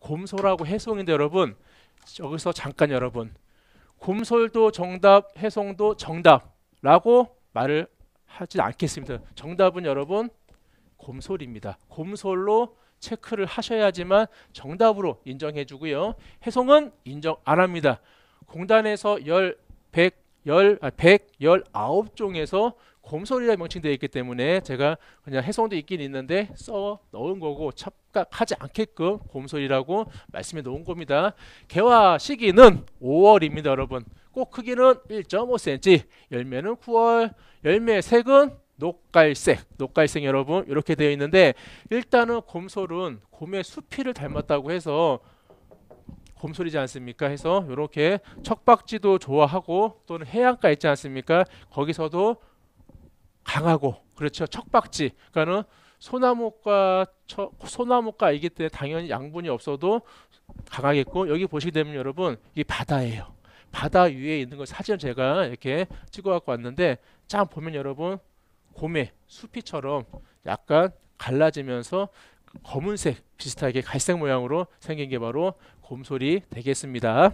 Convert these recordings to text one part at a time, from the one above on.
곰솔하고 해송인데 여러분 여기서 잠깐 여러분 곰솔도 정답, 해송도 정답라고 말을 하지 않겠습니다. 정답은 여러분 곰솔입니다. 곰솔로 체크를 하셔야지만 정답으로 인정해 주고요. 해송은 인정 안 합니다. 공단에서 119종에서 곰솔이라 명칭되어 있기 때문에 제가 그냥 해송도 있긴 있는데 써 넣은 거고 착각하지 않게끔 곰솔이라고 말씀해 놓은 겁니다. 개화 시기는 5월입니다. 여러분 꽃 크기는 1.5cm, 열매는 9월, 열매 색은 녹갈색 여러분 이렇게 되어 있는데 일단은 곰솔은 곰의 수피를 닮았다고 해서 곰솔이지 않습니까? 해서 이렇게 척박지도 좋아하고 또는 해안가 있지 않습니까? 거기서도 강하고 그렇죠. 척박지. 그러니까는 소나무과이기 때문에 당연히 양분이 없어도 강하겠고 여기 보시게 되면 여러분 이 바다예요. 바다 위에 있는 걸 사진을 제가 이렇게 찍어 갖고 왔는데 짠 보면 여러분 곰의 수피처럼 약간 갈라지면서 검은색 비슷하게 갈색 모양으로 생긴 게 바로 곰솔이 되겠습니다.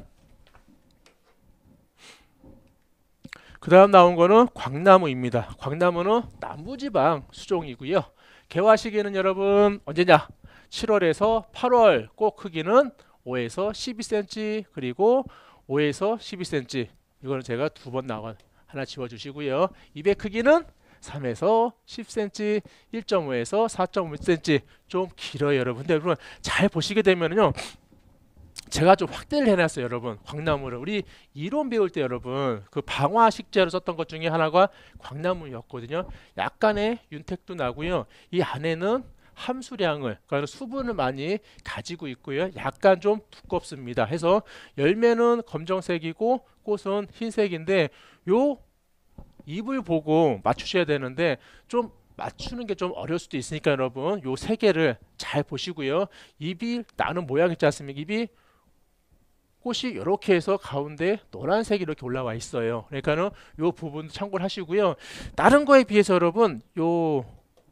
그 다음 나온 거는 광나무입니다. 광나무는 남부지방 수종이고요. 개화 시기는 여러분 언제냐? 7월에서 8월. 꽃 크기는 5에서 12cm 그리고 5에서 12cm. 이거는 제가 두 번 나와 하나 지워주시고요. 잎의 크기는 3에서 10cm, 1.5에서 4.5cm 좀 길어요, 여러분. 근데 여러분 잘 보시게 되면요, 제가 좀 확대를 해놨어요, 여러분. 광나무를 우리 이론 배울 때 여러분 그 방화 식재로 썼던 것 중에 하나가 광나무였거든요. 약간의 윤택도 나고요. 이 안에는 함수량을 그러니까 수분을 많이 가지고 있고요. 약간 좀 두껍습니다. 해서 열매는 검정색이고 꽃은 흰색인데 요 잎을 보고 맞추셔야 되는데 좀 맞추는 게 좀 어려울 수도 있으니까 여러분 요 세 개를 잘 보시고요. 잎이 나는 모양 있지 않습니까? 잎이 꽃이 이렇게 해서 가운데 노란색이 이렇게 올라와 있어요. 그러니까는 요 부분 참고를 하시고요. 다른 거에 비해서 여러분 요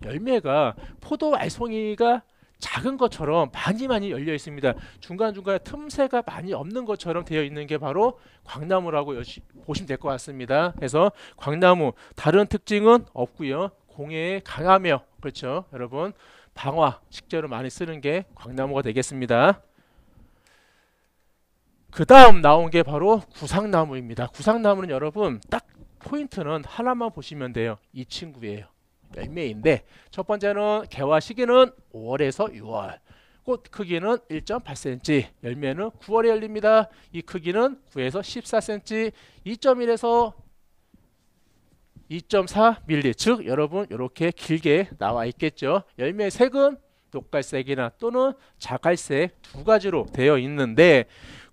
열매가 포도 알송이가 작은 것처럼 많이 열려 있습니다. 중간중간에 틈새가 많이 없는 것처럼 되어 있는 게 바로 광나무라고 보시면 될 것 같습니다. 그래서 광나무 다른 특징은 없고요. 공해에 강하며 그렇죠. 여러분 방화 식재로 많이 쓰는 게 광나무가 되겠습니다. 그 다음 나온 게 바로 구상나무입니다. 구상나무는 여러분 딱 포인트는 하나만 보시면 돼요. 이 친구예요. 열매인데 첫 번째는 개화 시기는 5월에서 6월, 꽃 크기는 1.8cm, 열매는 9월에 열립니다. 이 크기는 9에서 14cm, 2.1에서 2.4mm, 즉 여러분 이렇게 길게 나와 있겠죠. 열매 색은 녹갈색이나 또는 자갈색 두 가지로 되어 있는데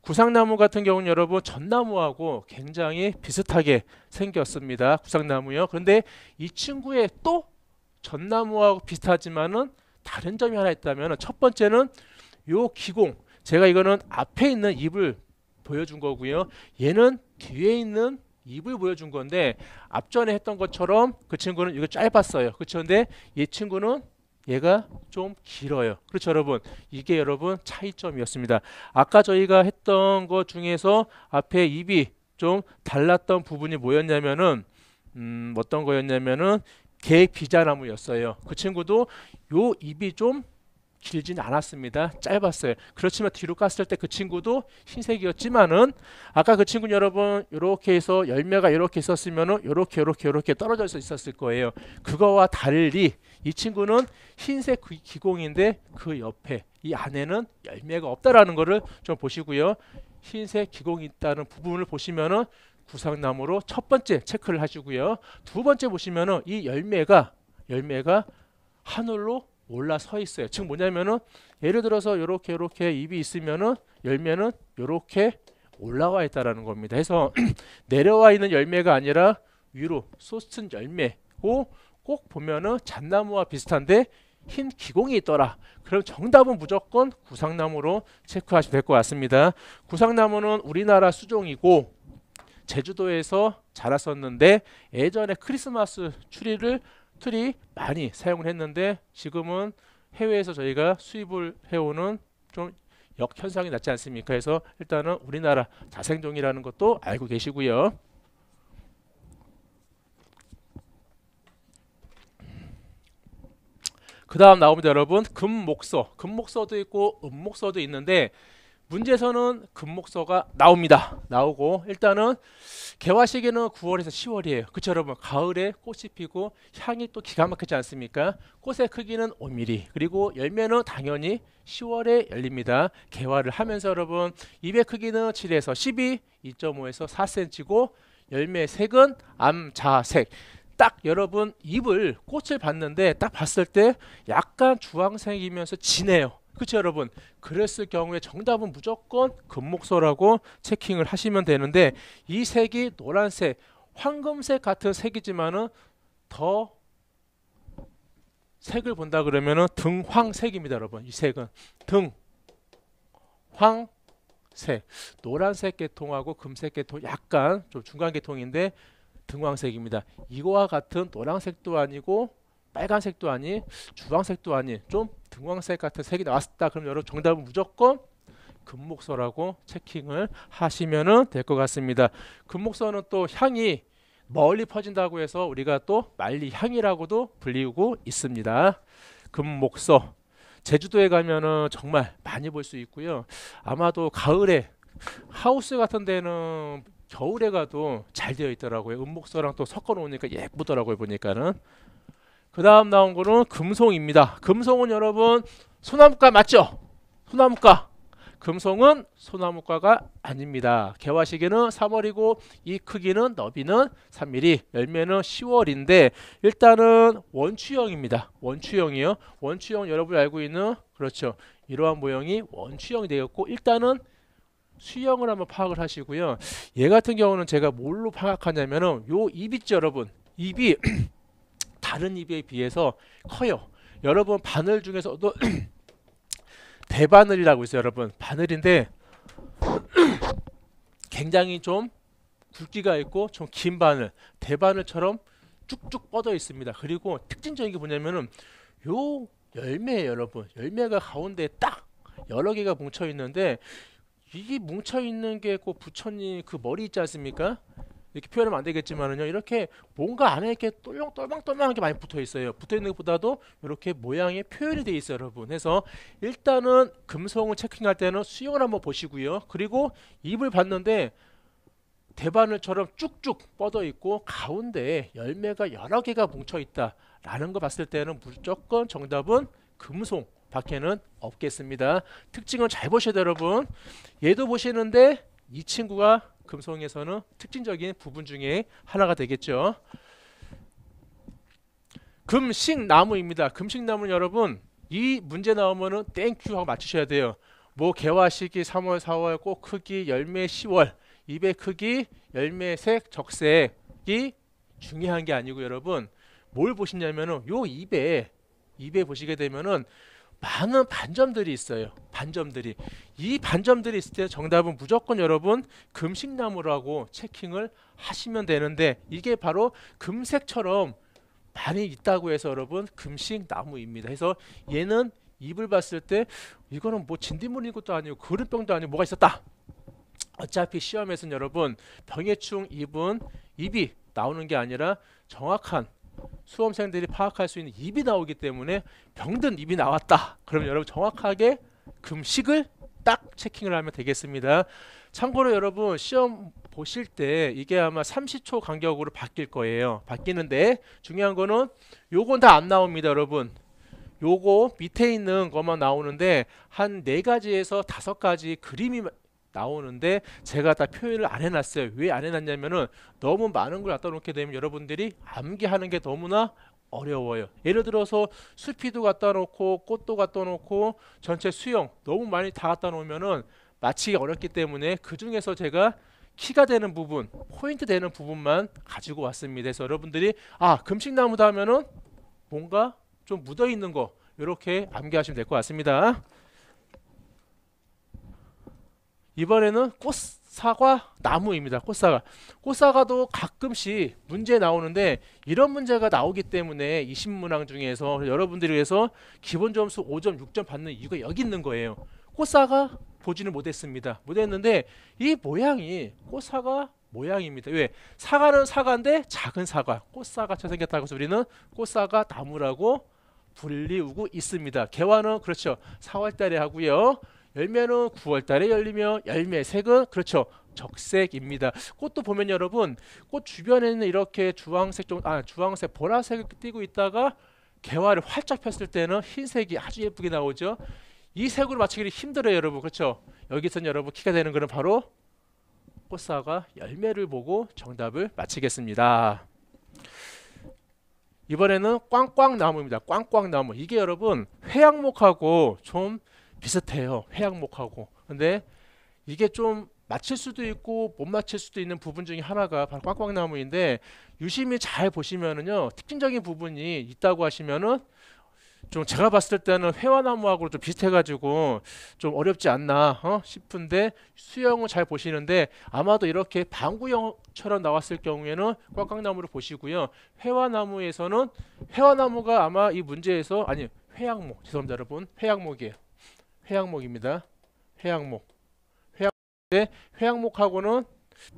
구상나무 같은 경우는 여러분 전나무하고 굉장히 비슷하게 생겼습니다. 구상나무요. 그런데 이 친구의 또 전나무하고 비슷하지만은 다른 점이 하나 있다면 첫 번째는 요 기공. 제가 이거는 앞에 있는 잎을 보여준 거고요. 얘는 뒤에 있는 잎을 보여준 건데 앞전에 했던 것처럼 그 친구는 이거 짧았어요. 그렇죠? 근데 이 친구는 얘가 좀 길어요. 그렇죠, 여러분? 이게 여러분 차이점이었습니다. 아까 저희가 했던 것 중에서 앞에 잎이 좀 달랐던 부분이 뭐였냐면은 어떤 거였냐면은 개비자나무였어요. 그 친구도 요 잎이 좀 길진 않았습니다. 짧았어요. 그렇지만 뒤로 깠을 때 그 친구도 흰색이었지만은 아까 그 친구는 여러분 이렇게 해서 열매가 이렇게 있었으면은 이렇게 떨어져 있었을 거예요. 그거와 달리 이 친구는 흰색 기공인데 그 옆에 이 안에는 열매가 없다라는 거를 좀 보시고요. 흰색 기공이 있다는 부분을 보시면은 구상나무로 첫 번째 체크를 하시고요. 두 번째 보시면은 이 열매가 하늘로 올라서 있어요. 즉 뭐냐면은 예를 들어서 이렇게 잎이 있으면은 열매는 이렇게 올라와 있다라는 겁니다. 해서 내려와 있는 열매가 아니라 위로 솟은 열매고 꼭 보면은 잣나무와 비슷한데 흰 기공이 있더라. 그럼 정답은 무조건 구상나무로 체크하시면 될 것 같습니다. 구상나무는 우리나라 수종이고 제주도에서 자랐었는데 예전에 크리스마스 트리 많이 사용을 했는데 지금은 해외에서 저희가 수입을 해오는 좀 역현상이 났지 않습니까? 그래서 일단은 우리나라 자생종이라는 것도 알고 계시고요. 그 다음 나옵니다, 여러분. 금목서. 금목서도 있고 음목서도 있는데 문제에서는 금목서가 나옵니다. 나오고 일단은 개화 시기는 9월에서 10월이에요. 그쵸 여러분? 가을에 꽃이 피고 향이 또 기가 막히지 않습니까? 꽃의 크기는 5mm, 그리고 열매는 당연히 10월에 열립니다. 개화를 하면서 여러분 잎의 크기는 7에서 12, 2.5에서 4cm고 열매 색은 암자색. 딱 여러분 잎을 꽃을 봤는데 딱 봤을 때 약간 주황색이면서 진해요. 그렇죠 여러분? 그랬을 경우에 정답은 무조건 금목서라고 체킹을 하시면 되는데 이 색이 노란색, 황금색 같은 색이지만은 더 색을 본다 그러면은 등황색입니다 여러분. 이 색은 등황색, 노란색 계통하고 금색 계통 약간 좀 중간 계통인데 등황색입니다. 이거와 같은 노란색도 아니고 빨간색도 아닌 주황색도 아닌 좀 등황색 같은 색이 나왔다. 그럼 여러분 정답은 무조건 금목서라고 체킹을 하시면 될 것 같습니다. 금목서는 또 향이 멀리 퍼진다고 해서 우리가 또 만리향이라고도 불리고 있습니다. 금목서 제주도에 가면은 정말 많이 볼 수 있고요. 아마도 가을에 하우스 같은 데는 겨울에 가도 잘 되어 있더라고요. 은목서랑 또 섞어 놓으니까 예쁘더라고요 보니까는. 그 다음 나온 거는 금송입니다. 금송은 여러분 소나무과 맞죠? 소나무과. 금송은 소나무과가 아닙니다. 개화 시기는 3월이고 이 크기는 너비는 3mm, 열매는 10월인데 일단은 원추형입니다. 원추형이요. 원추형 여러분이 알고 있는 그렇죠. 이러한 모형이 원추형이 되었고 일단은 수형을 한번 파악을 하시고요. 얘 같은 경우는 제가 뭘로 파악하냐면은 요 잎 있죠 여러분. 잎이 다른 잎에 비해서 커요. 여러분 바늘 중에서도 대바늘이라고 있어요 여러분. 바늘인데 굉장히 좀 굵기가 있고 좀 긴 바늘, 대바늘처럼 쭉쭉 뻗어 있습니다. 그리고 특징적인 게 뭐냐면은 요 열매예요 여러분. 열매가 가운데 딱 여러 개가 뭉쳐 있는데 이게 뭉쳐 있는 게 그 부처님 그 머리 있지 않습니까? 이렇게 표현하면 안 되겠지만은요, 이렇게 뭔가 안에 이렇게 똘망똘망한 게 많이 붙어 있어요. 붙어 있는 것보다도 이렇게 모양이 표현이 돼 있어요, 여러분. 해서 일단은 금송을 체킹할 때는 수형을 한번 보시고요. 그리고 잎을 봤는데 대바늘처럼 쭉쭉 뻗어 있고 가운데에 열매가 여러 개가 뭉쳐 있다라는 거 봤을 때는 무조건 정답은 금송 밖에는 없겠습니다. 특징은 잘 보셔야 돼요 여러분. 얘도 보시는데 이 친구가 금송에서는 특징적인 부분 중에 하나가 되겠죠. 금식나무입니다. 금식나무는 여러분 이 문제 나오면은 땡큐 하고 맞추셔야 돼요. 뭐 개화 시기 3월 4월 꽃 크기 열매 10월 잎의 크기 열매 색 적색이 중요한 게 아니고 여러분 뭘 보시냐면은 요 잎에 보시게 되면은 많은 반점들이 있어요. 반점들이. 이 반점들이 있을 때 정답은 무조건 여러분 금식나무라고 체킹을 하시면 되는데 이게 바로 금색처럼 많이 있다고 해서 여러분 금식나무입니다. 그래서 얘는 잎을 봤을 때 이거는 뭐 진딧물인 것도 아니고 그릇병도 아니고 뭐가 있었다. 어차피 시험에서는 여러분 병해충 잎이 나오는 게 아니라 정확한 수험생들이 파악할 수 있는 잎이 나오기 때문에 병든 잎이 나왔다. 그럼 여러분 정확하게 금식을 딱 체킹을 하면 되겠습니다. 참고로 여러분 시험 보실 때 이게 아마 30초 간격으로 바뀔 거예요. 바뀌는데 중요한 거는 요건 다 안 나옵니다 여러분. 요거 밑에 있는 것만 나오는데 한 4가지에서 5가지 그림이 나오는데 제가 다 표현을 안 해놨어요. 왜 안 해놨냐면은 너무 많은 걸 갖다 놓게 되면 여러분들이 암기하는 게 너무나 어려워요. 예를 들어서 수피도 갖다 놓고 꽃도 갖다 놓고 전체 수형 너무 많이 다 갖다 놓으면은 맞히기 어렵기 때문에 그 중에서 제가 키가 되는 부분, 포인트 되는 부분만 가지고 왔습니다. 그래서 여러분들이 금식나무다 하면은 뭔가 좀 묻어 있는 거 이렇게 암기하시면 될 것 같습니다. 이번에는 꽃사과 나무입니다. 꽃사과도 가끔씩 문제 나오는데 이런 문제가 나오기 때문에 20문항 중에서 여러분들이 위해서 기본 점수 5점, 6점 받는 이유가 여기 있는 거예요. 꽃사과 보지는 못했습니다. 못했는데 이 모양이 꽃사과 모양입니다. 왜? 사과는 사과인데 작은 사과, 꽃사과처럼 생겼다고 해서 우리는 꽃사과 나무라고 불리우고 있습니다. 개화는 그렇죠. 4월달에 하고요. 열매는 9월달에 열리며 열매 색은 그렇죠. 적색입니다. 꽃도 보면 여러분 꽃 주변에는 이렇게 주황색 주황색 보라색이 띄고 있다가 개화를 활짝 폈을 때는 흰색이 아주 예쁘게 나오죠. 이 색으로 맞추기 힘들어요, 여러분. 그렇죠? 여기서는 여러분 키가 되는 것은 바로 꽃사과 열매를 보고 정답을 맞히겠습니다. 이번에는 꽝꽝나무입니다. 꽝꽝나무. 이게 여러분 회양목하고 좀 비슷해요. 회양목하고. 근데 이게 좀 맞힐 수도 있고 못 맞힐 수도 있는 부분 중에 하나가 바로 꽝꽝나무인데 유심히 잘 보시면은요 특징적인 부분이 있다고 하시면은 좀 제가 봤을 때는 회화나무하고 좀 비슷해가지고 좀 어렵지 않나 싶은데 수영은 잘 보시는데 아마도 이렇게 방구형처럼 나왔을 경우에는 꽝꽝나무를 보시고요. 회화나무에서는 회화나무가 아마 이 문제에서 아니 회양목 죄송합니다 여러분 회양목이에요. 회양목입니다. 회양목. 회양목하고는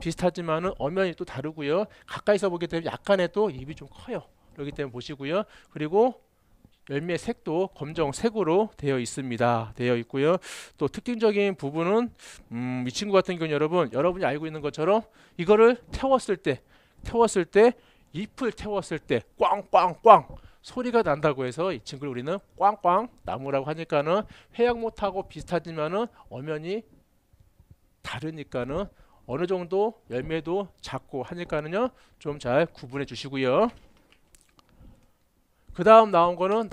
비슷하지만은 엄연히 또 다르고요. 가까이서 보기 때문에 약간의 또 입이 좀 커요. 그렇기 때문에 보시고요. 그리고 열매 색도 검정색으로 되어 있습니다. 되어 있고요. 또 특징적인 부분은 이 친구 같은 경우는 여러분이 알고 있는 것처럼 이거를 태웠을 때 잎을 태웠을 때 꽝꽝꽝 소리가 난다고 해서 이 친구를 우리는 꽝꽝 나무라고 하니까는 회양목하고 비슷하지만은 엄연히 다르니까는 어느 정도 열매도 작고 하니까는요 좀 잘 구분해 주시고요. 그 다음 나온 거는